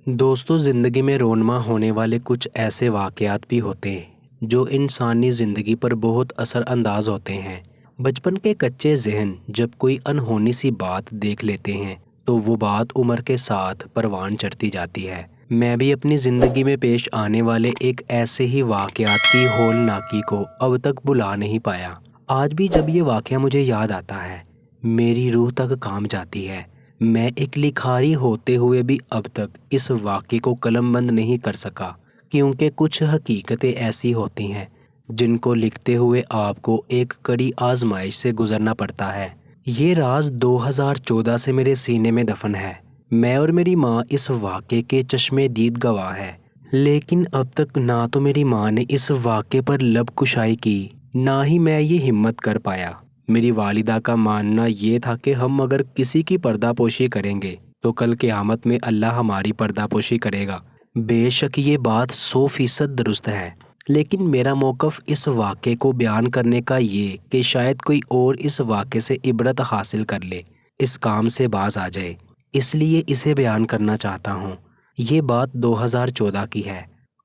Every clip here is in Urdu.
دوستوں، زندگی میں رونما ہونے والے کچھ ایسے واقعات بھی ہوتے ہیں جو انسانی زندگی پر بہت اثر انداز ہوتے ہیں۔ بچپن کے کچے ذہن جب کوئی انہونی سی بات دیکھ لیتے ہیں تو وہ بات عمر کے ساتھ پروان چڑھتی جاتی ہے۔ میں بھی اپنی زندگی میں پیش آنے والے ایک ایسے ہی واقعات کی ہولناکی کو اب تک بھلا نہیں پایا۔ آج بھی جب یہ واقعہ مجھے یاد آتا ہے میری روح تک کانپ جاتی ہے۔ میں ایک لکھاری ہوتے ہوئے بھی اب تک اس واقعے کو قلم بند نہیں کر سکا، کیونکہ کچھ حقیقتیں ایسی ہوتی ہیں جن کو لکھتے ہوئے آپ کو ایک کڑی آزمائش سے گزرنا پڑتا ہے۔ یہ راز 2014 سے میرے سینے میں دفن ہے۔ میں اور میری ماں اس واقعے کے چشمے دید گواہ ہے، لیکن اب تک نہ تو میری ماں نے اس واقعے پر لب کشائی کی، نہ ہی میں یہ ہمت کر پایا۔ میری والدہ کا ماننا یہ تھا کہ ہم اگر کسی کی پردہ پوشی کریں گے تو کل قیامت میں اللہ ہماری پردہ پوشی کرے گا۔ بے شک یہ بات 100% درست ہے، لیکن میرا موقف اس واقعے کو بیان کرنے کا یہ کہ شاید کوئی اور اس واقعے سے عبرت حاصل کر لے، اس کام سے باز آ جائے، اس لیے اسے بیان کرنا چاہتا ہوں۔ یہ بات 2014 کی ہے۔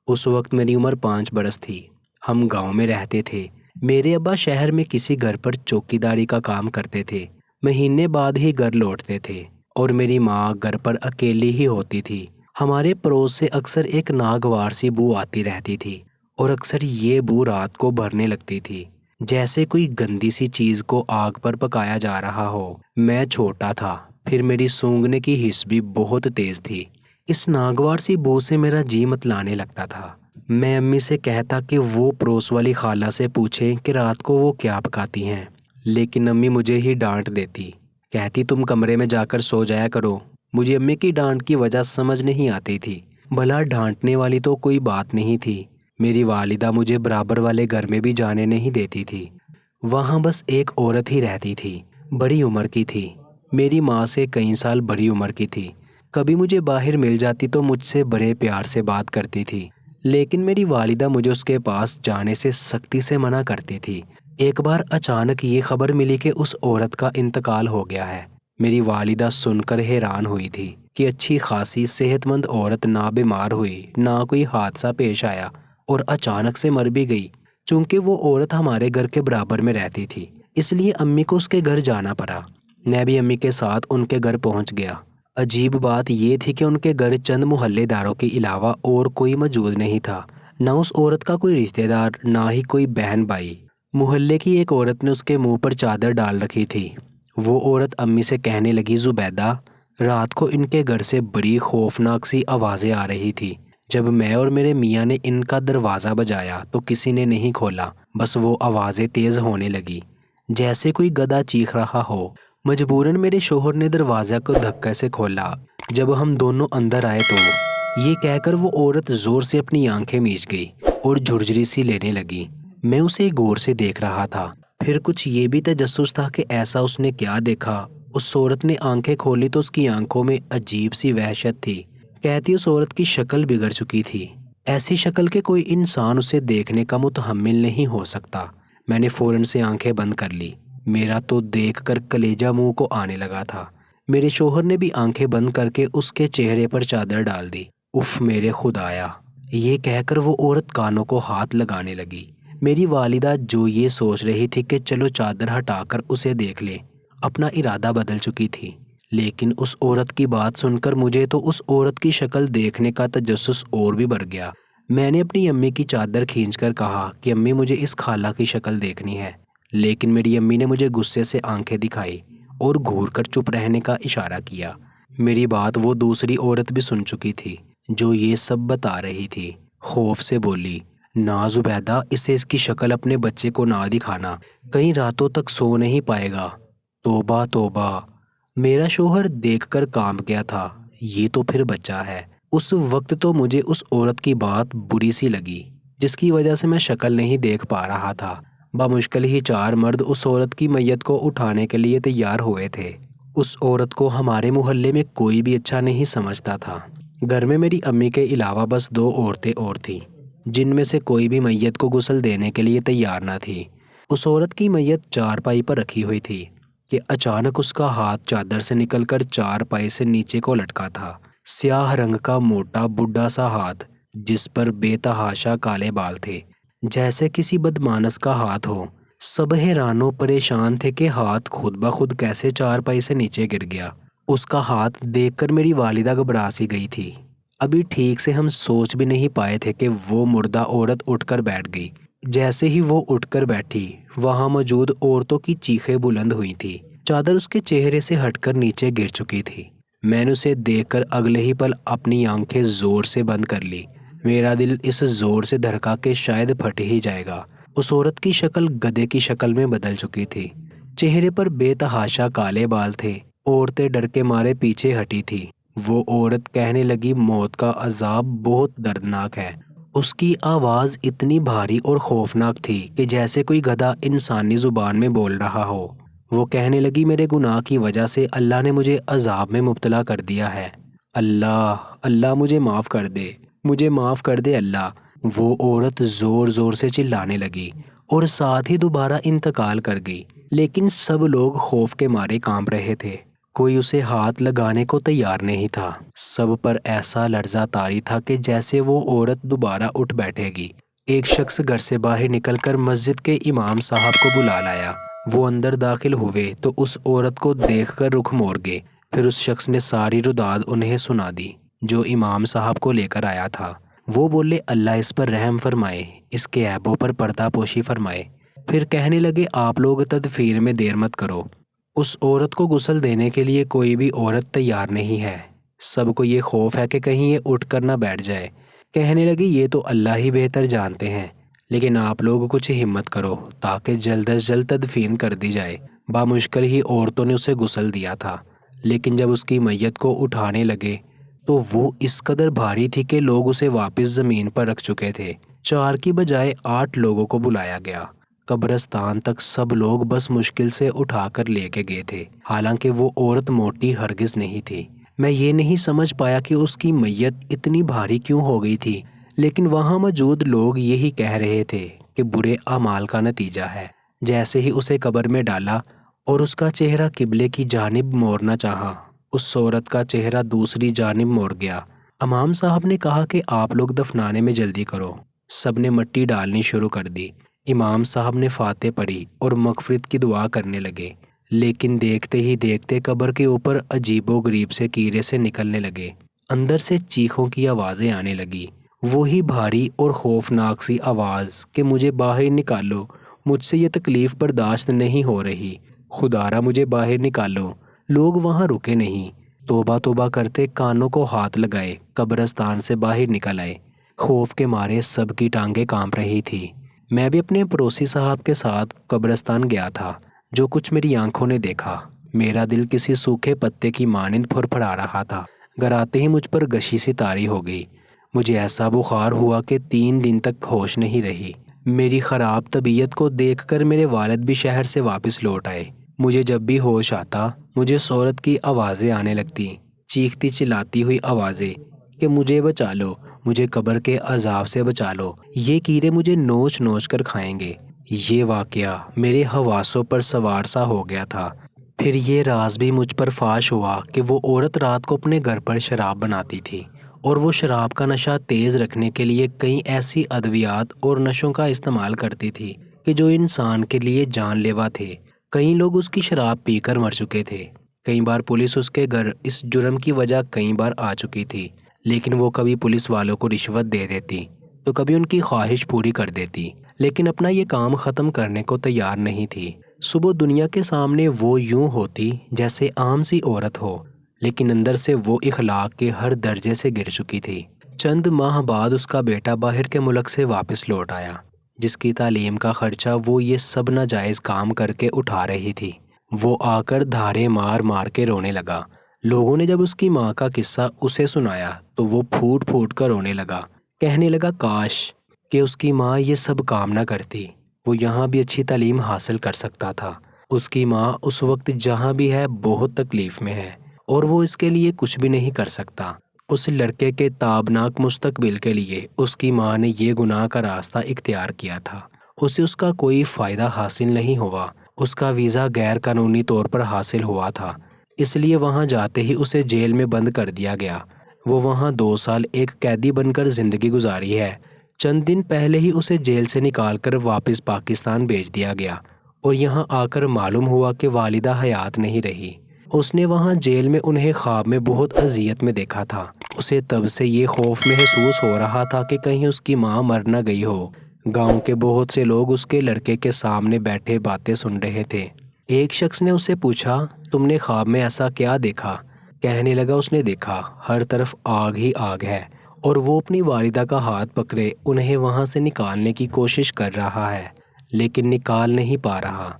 اس وقت میری عمر 5 برس تھی۔ ہم گاؤں میں رہتے تھے۔ میرے ابا شہر میں کسی گھر پر چوکیداری کا کام کرتے تھے، مہینے بعد ہی گھر لوٹتے تھے، اور میری ماں گھر پر اکیلی ہی ہوتی تھی۔ ہمارے پڑوس سے اکثر ایک ناگوار سی بو آتی رہتی تھی، اور اکثر یہ بو رات کو بھرنے لگتی تھی، جیسے کوئی گندی سی چیز کو آگ پر پکایا جا رہا ہو۔ میں چھوٹا تھا، پھر میری سونگنے کی حس بھی بہت تیز تھی۔ اس ناگوار سی بو سے میرا جی متلانے لگتا تھا۔ میں امی سے کہتا کہ وہ پڑوس والی خالہ سے پوچھیں کہ رات کو وہ کیا پکاتی ہیں، لیکن امی مجھے ہی ڈانٹ دیتی، کہتی تم کمرے میں جا کر سو جایا کرو۔ مجھے امی کی ڈانٹ کی وجہ سمجھ نہیں آتی تھی، بھلا ڈانٹنے والی تو کوئی بات نہیں تھی۔ میری والدہ مجھے برابر والے گھر میں بھی جانے نہیں دیتی تھی، وہاں بس ایک عورت ہی رہتی تھی، بڑی عمر کی تھی، میری ماں سے کئی سال بڑی عمر کی تھی۔ کبھی مجھے باہر مل جاتی تو مجھ سے بڑے پیار سے بات کرتی تھی، لیکن میری والدہ مجھے اس کے پاس جانے سے سختی سے منع کرتی تھی۔ ایک بار اچانک یہ خبر ملی کہ اس عورت کا انتقال ہو گیا ہے۔ میری والدہ سن کر حیران ہوئی تھی کہ اچھی خاصی صحت مند عورت نہ بیمار ہوئی، نہ کوئی حادثہ پیش آیا، اور اچانک سے مر بھی گئی۔ چونکہ وہ عورت ہمارے گھر کے برابر میں رہتی تھی، اس لیے امی کو اس کے گھر جانا پڑا۔ میں بھی امی کے ساتھ ان کے گھر پہنچ گیا۔ عجیب بات یہ تھی کہ ان کے گھر چند محلے داروں کے علاوہ اور کوئی موجود نہیں تھا، نہ اس عورت کا کوئی رشتہ دار، نہ ہی کوئی بہن بھائی۔ محلے کی ایک عورت نے اس کے منہ پر چادر ڈال رکھی تھی۔ وہ عورت امی سے کہنے لگی، زبیدہ، رات کو ان کے گھر سے بڑی خوفناک سی آوازیں آ رہی تھی۔ جب میں اور میرے میاں نے ان کا دروازہ بجایا تو کسی نے نہیں کھولا، بس وہ آوازیں تیز ہونے لگی جیسے کوئی گدھا چیخ رہا ہو۔ مجبوراً میرے شوہر نے دروازہ کو دھکے سے کھولا۔ جب ہم دونوں اندر آئے تو یہ کہہ کر وہ عورت زور سے اپنی آنکھیں میچ گئی اور جھرجھری سی لینے لگی۔ میں اسے غور سے دیکھ رہا تھا، پھر کچھ یہ بھی تجسس تھا کہ ایسا اس نے کیا دیکھا۔ اس عورت نے آنکھیں کھولی تو اس کی آنکھوں میں عجیب سی وحشت تھی۔ کہتی اس عورت کی شکل بگڑ چکی تھی، ایسی شکل کہ کوئی انسان اسے دیکھنے کا متحمل نہیں ہو سکتا۔ میں نے فوراً سے آنکھیں بند کر لی۔ میرا تو دیکھ کر کلیجہ منہ کو آنے لگا تھا۔ میرے شوہر نے بھی آنکھیں بند کر کے اس کے چہرے پر چادر ڈال دی۔ اف میرے خدایا، یہ کہہ کر وہ عورت کانوں کو ہاتھ لگانے لگی۔ میری والدہ جو یہ سوچ رہی تھی کہ چلو چادر ہٹا کر اسے دیکھ لیں، اپنا ارادہ بدل چکی تھی۔ لیکن اس عورت کی بات سن کر مجھے تو اس عورت کی شکل دیکھنے کا تجسس اور بھی بڑھ گیا۔ میں نے اپنی امی کی چادر کھینچ کر کہا کہ امی مجھے اس خالہ کی شکل دیکھنی ہے، لیکن میری امی نے مجھے غصے سے آنکھیں دکھائی اور گھور کر چپ رہنے کا اشارہ کیا۔ میری بات وہ دوسری عورت بھی سن چکی تھی جو یہ سب بتا رہی تھی۔ خوف سے بولی، نا زبیدہ، اسے اس کی شکل اپنے بچے کو نہ دکھانا، کئی راتوں تک سو نہیں پائے گا۔ توبہ توبہ۔ میرا شوہر دیکھ کر کانپ گیا تھا، یہ تو پھر بچہ ہے۔ اس وقت تو مجھے اس عورت کی بات بری سی لگی جس کی وجہ سے میں شکل نہیں دیکھ پا رہا تھا۔ بمشکل ہی 4 مرد اس عورت کی میت کو اٹھانے کے لیے تیار ہوئے تھے۔ اس عورت کو ہمارے محلے میں کوئی بھی اچھا نہیں سمجھتا تھا۔ گھر میں میری امی کے علاوہ بس 2 عورتیں اور تھیں، جن میں سے کوئی بھی میت کو غسل دینے کے لیے تیار نہ تھی۔ اس عورت کی میت چارپائی پر رکھی ہوئی تھی کہ اچانک اس کا ہاتھ چادر سے نکل کر چارپائی سے نیچے کو لٹکا تھا۔ سیاہ رنگ کا موٹا بڈھا سا ہاتھ جس پر بے تحاشا کالے بال تھے، جیسے کسی بدمانس کا ہاتھ ہو۔ سب حیران و پریشان تھے کہ ہاتھ خود بخود کیسے چارپائی سے نیچے گر گیا۔ اس کا ہاتھ دیکھ کر میری والدہ گھبرا سی گئی تھی۔ ابھی ٹھیک سے ہم سوچ بھی نہیں پائے تھے کہ وہ مردہ عورت اٹھ کر بیٹھ گئی۔ جیسے ہی وہ اٹھ کر بیٹھی، وہاں موجود عورتوں کی چیخیں بلند ہوئی تھی۔ چادر اس کے چہرے سے ہٹ کر نیچے گر چکی تھی۔ میں نے اسے دیکھ کر اگلے ہی پل اپنی آنکھیں زور سے بند کر لی۔ میرا دل اس زور سے دھڑکا کہ شاید پھٹ ہی جائے گا۔ اس عورت کی شکل گدھے کی شکل میں بدل چکی تھی۔ چہرے پر بے تحاشا کالے بال تھے۔ عورتیں ڈر کے مارے پیچھے ہٹی تھی۔ وہ عورت کہنے لگی، موت کا عذاب بہت دردناک ہے۔ اس کی آواز اتنی بھاری اور خوفناک تھی کہ جیسے کوئی گدھا انسانی زبان میں بول رہا ہو۔ وہ کہنے لگی، میرے گناہ کی وجہ سے اللہ نے مجھے عذاب میں مبتلا کر دیا ہے۔ اللہ اللہ مجھے معاف کر دے، مجھے معاف کر دے اللہ۔ وہ عورت زور زور سے چلانے لگی اور ساتھ ہی دوبارہ انتقال کر گئی۔ لیکن سب لوگ خوف کے مارے کانپ رہے تھے۔ کوئی اسے ہاتھ لگانے کو تیار نہیں تھا۔ سب پر ایسا لرزہ طاری تھا کہ جیسے وہ عورت دوبارہ اٹھ بیٹھے گی۔ ایک شخص گھر سے باہر نکل کر مسجد کے امام صاحب کو بلا لایا۔ وہ اندر داخل ہوئے تو اس عورت کو دیکھ کر رخ موڑ گئے۔ پھر اس شخص نے ساری رداد انہیں سنا دی جو امام صاحب کو لے کر آیا تھا۔ وہ بولے، اللہ اس پر رحم فرمائے، اس کے عیبوں پر پردہ پوشی فرمائے۔ پھر کہنے لگے، آپ لوگ تدفین میں دیر مت کرو۔ اس عورت کو غسل دینے کے لیے کوئی بھی عورت تیار نہیں ہے۔ سب کو یہ خوف ہے کہ کہیں یہ اٹھ کر نہ بیٹھ جائے۔ کہنے لگی، یہ تو اللہ ہی بہتر جانتے ہیں، لیکن آپ لوگ کچھ ہمت کرو تاکہ جلد از جلد تدفین کر دی جائے۔ بامشکل ہی عورتوں نے اسے غسل دیا تھا، لیکن جب اس کی میت کو اٹھانے لگے تو وہ اس قدر بھاری تھی کہ لوگ اسے واپس زمین پر رکھ چکے تھے۔ 4 کی بجائے 8 لوگوں کو بلایا گیا۔ قبرستان تک سب لوگ بس مشکل سے اٹھا کر لے کے گئے تھے، حالانکہ وہ عورت موٹی ہرگز نہیں تھی۔ میں یہ نہیں سمجھ پایا کہ اس کی میت اتنی بھاری کیوں ہو گئی تھی، لیکن وہاں موجود لوگ یہی کہہ رہے تھے کہ برے اعمال کا نتیجہ ہے۔ جیسے ہی اسے قبر میں ڈالا اور اس کا چہرہ قبلے کی جانب موڑنا چاہا، اس عورت کا چہرہ دوسری جانب موڑ گیا۔ امام صاحب نے کہا کہ آپ لوگ دفنانے میں جلدی کرو۔ سب نے مٹی ڈالنی شروع کر دی۔ امام صاحب نے فاتح پڑھی اور مغفرت کی دعا کرنے لگے، لیکن دیکھتے ہی دیکھتے قبر کے اوپر عجیب و غریب سے کیڑے سے نکلنے لگے۔ اندر سے چیخوں کی آوازیں آنے لگی، وہی بھاری اور خوفناک سی آواز کہ مجھے باہر نکالو، مجھ سے یہ تکلیف برداشت نہیں ہو رہی، خدارا مجھے باہر نکالو۔ لوگ وہاں رکے نہیں، توبہ توبہ کرتے کانوں کو ہاتھ لگائے قبرستان سے باہر نکل آئے۔ خوف کے مارے سب کی ٹانگیں کانپ رہی تھی۔ میں بھی اپنے پڑوسی صاحب کے ساتھ قبرستان گیا تھا۔ جو کچھ میری آنکھوں نے دیکھا، میرا دل کسی سوکھے پتے کی مانند پھر پھڑا رہا تھا۔ گھر آتے ہی مجھ پر غشی سی طاری ہو گئی۔ مجھے ایسا بخار ہوا کہ 3 دن تک ہوش نہیں رہی۔ میری خراب طبیعت کو دیکھ کر میرے والد بھی شہر سے واپس لوٹ آئے۔ مجھے جب بھی ہوش آتا، مجھے اس عورت کی آوازیں آنے لگتی، چیختی چلاتی ہوئی آوازیں کہ مجھے بچا لو، مجھے قبر کے عذاب سے بچا لو، یہ کیڑے مجھے نوچ نوچ کر کھائیں گے۔ یہ واقعہ میرے حواسوں پر سوار سا ہو گیا تھا۔ پھر یہ راز بھی مجھ پر فاش ہوا کہ وہ عورت رات کو اپنے گھر پر شراب بناتی تھی، اور وہ شراب کا نشہ تیز رکھنے کے لیے کئی ایسی ادویات اور نشوں کا استعمال کرتی تھی کہ جو انسان کے لیے جان لیوا تھے۔ کئی لوگ اس کی شراب پی کر مر چکے تھے۔ کئی بار پولیس اس کے گھر اس جرم کی وجہ کئی بار آ چکی تھی، لیکن وہ کبھی پولیس والوں کو رشوت دے دیتی تو کبھی ان کی خواہش پوری کر دیتی، لیکن اپنا یہ کام ختم کرنے کو تیار نہیں تھی۔ صبح دنیا کے سامنے وہ یوں ہوتی جیسے عام سی عورت ہو، لیکن اندر سے وہ اخلاق کے ہر درجے سے گر چکی تھی۔ چند ماہ بعد اس کا بیٹا باہر کے ملک سے واپس لوٹ آیا، جس کی تعلیم کا خرچہ وہ یہ سب ناجائز کام کر کے اٹھا رہی تھی۔ وہ آ کر دھارے مار مار کے رونے لگا۔ لوگوں نے جب اس کی ماں کا قصہ اسے سنایا تو وہ پھوٹ پھوٹ کر رونے لگا، کہنے لگا کاش کہ اس کی ماں یہ سب کام نہ کرتی، وہ یہاں بھی اچھی تعلیم حاصل کر سکتا تھا۔ اس کی ماں اس وقت جہاں بھی ہے بہت تکلیف میں ہے، اور وہ اس کے لیے کچھ بھی نہیں کر سکتا۔ اس لڑکے کے تابناک مستقبل کے لیے اس کی ماں نے یہ گناہ کا راستہ اختیار کیا تھا۔ اسے اس کا کوئی فائدہ حاصل نہیں ہوا۔ اس کا ویزا غیر قانونی طور پر حاصل ہوا تھا، اس لیے وہاں جاتے ہی اسے جیل میں بند کر دیا گیا۔ وہ وہاں 2 سال ایک قیدی بن کر زندگی گزاری ہے۔ چند دن پہلے ہی اسے جیل سے نکال کر واپس پاکستان بھیج دیا گیا اور یہاں آ کر معلوم ہوا کہ والدہ حیات نہیں رہی۔ اس نے وہاں جیل میں انہیں خواب میں بہت اذیت میں دیکھا تھا۔ اسے تب سے یہ خوف محسوس ہو رہا تھا کہ کہیں اس کی ماں مر نہ گئی ہو۔ گاؤں کے بہت سے لوگ اس کے لڑکے کے سامنے بیٹھے باتیں سن رہے تھے۔ ایک شخص نے اسے پوچھا، تم نے خواب میں ایسا کیا دیکھا؟ کہنے لگا، اس نے دیکھا ہر طرف آگ ہی آگ ہے اور وہ اپنی والدہ کا ہاتھ پکڑے انہیں وہاں سے نکالنے کی کوشش کر رہا ہے لیکن نکال نہیں پا رہا۔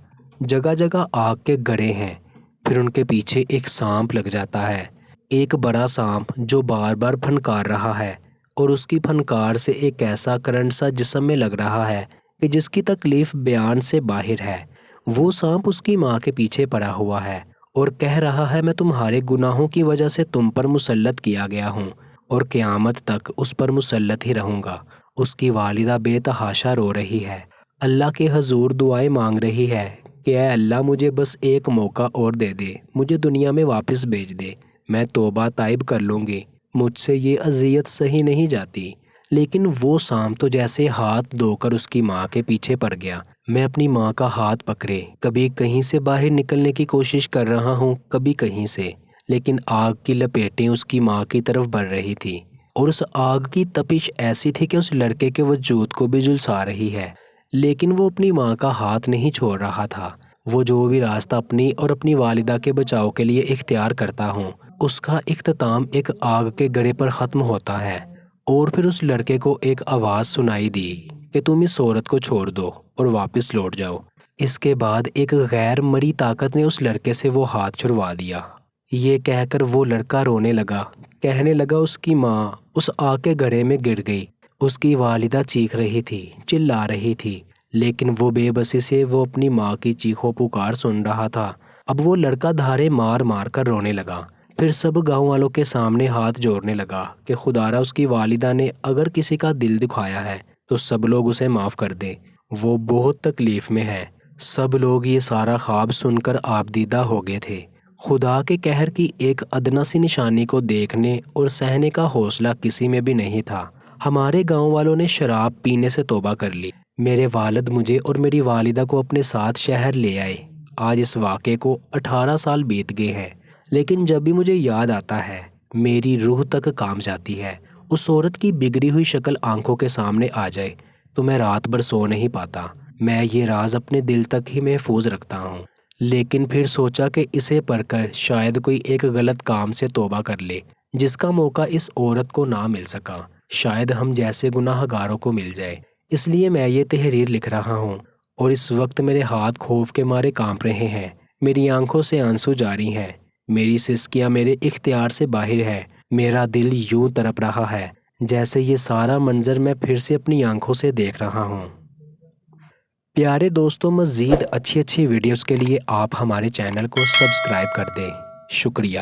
جگہ جگہ آگ کے گڑھے ہیں، پھر ان کے پیچھے ایک سانپ لگ جاتا ہے، ایک بڑا سانپ جو بار بار پھنکار رہا ہے اور اس کی پھنکار سے ایک ایسا کرنٹ سا جسم میں لگ رہا ہے کہ جس کی تکلیف بیان سے باہر ہے۔ وہ سانپ اس کی ماں کے پیچھے پڑا ہوا ہے اور کہہ رہا ہے، میں تمہارے گناہوں کی وجہ سے تم پر مسلط کیا گیا ہوں اور قیامت تک اس پر مسلط ہی رہوں گا۔ اس کی والدہ بے تحاشا رو رہی ہے، اللہ کے حضور دعائیں مانگ رہی ہے کہ اے اللہ مجھے بس ایک موقع اور دے دے، مجھے دنیا میں واپس بھیج دے، میں توبہ طائب کر لوں گی، مجھ سے یہ اذیت سہی نہیں جاتی۔ لیکن وہ سانپ تو جیسے ہاتھ دھو کر اس کی ماں کے پیچھے پڑ گیا۔ میں اپنی ماں کا ہاتھ پکڑے کبھی کہیں سے باہر نکلنے کی کوشش کر رہا ہوں، کبھی کہیں سے، لیکن آگ کی لپیٹیں اس کی ماں کی طرف بڑھ رہی تھی اور اس آگ کی تپش ایسی تھی کہ اس لڑکے کے وجود کو بھی جھلسا رہی ہے، لیکن وہ اپنی ماں کا ہاتھ نہیں چھوڑ رہا تھا۔ وہ جو بھی راستہ اپنی اور اپنی والدہ کے بچاؤ کے لیے اختیار کرتا ہوں، اس کا اختتام ایک آگ کے گڑھے پر ختم ہوتا ہے۔ اور پھر اس لڑکے کو ایک آواز سنائی دی کہ تم اس عورت کو چھوڑ دو اور واپس لوٹ جاؤ۔ اس کے بعد ایک غیر مرئی طاقت نے اس لڑکے سے وہ ہاتھ چھڑوا دیا۔ یہ کہہ کر وہ لڑکا رونے لگا، کہنے لگا اس کی ماں اس آگ کے گڑھے میں گر گئی۔ اس کی والدہ چیخ رہی تھی، چلا رہی تھی، لیکن وہ بے بسی سے وہ اپنی ماں کی چیخو پکار سن رہا تھا۔ اب وہ لڑکا دھارے مار مار کر رونے لگا، پھر سب گاؤں والوں کے سامنے ہاتھ جوڑنے لگا کہ خدارا اس کی والدہ نے اگر کسی کا دل دکھایا ہے تو سب لوگ اسے معاف کر دیں، وہ بہت تکلیف میں ہے۔ سب لوگ یہ سارا خواب سن کر آبدیدہ ہو گئے تھے۔ خدا کے قہر کی ایک ادنا سی نشانی کو دیکھنے اور سہنے کا حوصلہ کسی میں بھی نہیں تھا۔ ہمارے گاؤں والوں نے شراب پینے سے توبہ کر لی۔ میرے والد مجھے اور میری والدہ کو اپنے ساتھ شہر لے آئے۔ آج اس واقعے کو 18 سال بیت گئے ہیں، لیکن جب بھی مجھے یاد آتا ہے میری روح تک کانپ جاتی ہے۔ اس عورت کی بگڑی ہوئی شکل آنکھوں کے سامنے آ جائے تو میں رات بھر سو نہیں پاتا۔ میں یہ راز اپنے دل تک ہی محفوظ رکھتا ہوں، لیکن پھر سوچا کہ اسے پڑھ کر شاید کوئی ایک غلط کام سے توبہ کر لے جس کا موقع اس عورت کو نہ مل سکا، شاید ہم جیسے گناہ گاروں کو مل جائے۔ اس لیے میں یہ تحریر لکھ رہا ہوں اور اس وقت میرے ہاتھ خوف کے مارے کانپ رہے ہیں، میری آنکھوں سے آنسو جاری ہیں، میری سسکیاں میرے اختیار سے باہر ہے، میرا دل یوں تڑپ رہا ہے جیسے یہ سارا منظر میں پھر سے اپنی آنکھوں سے دیکھ رہا ہوں۔ پیارے دوستوں، مزید اچھی ویڈیوز کے لیے آپ ہمارے چینل کو سبسکرائب کر دیں۔ شکریہ۔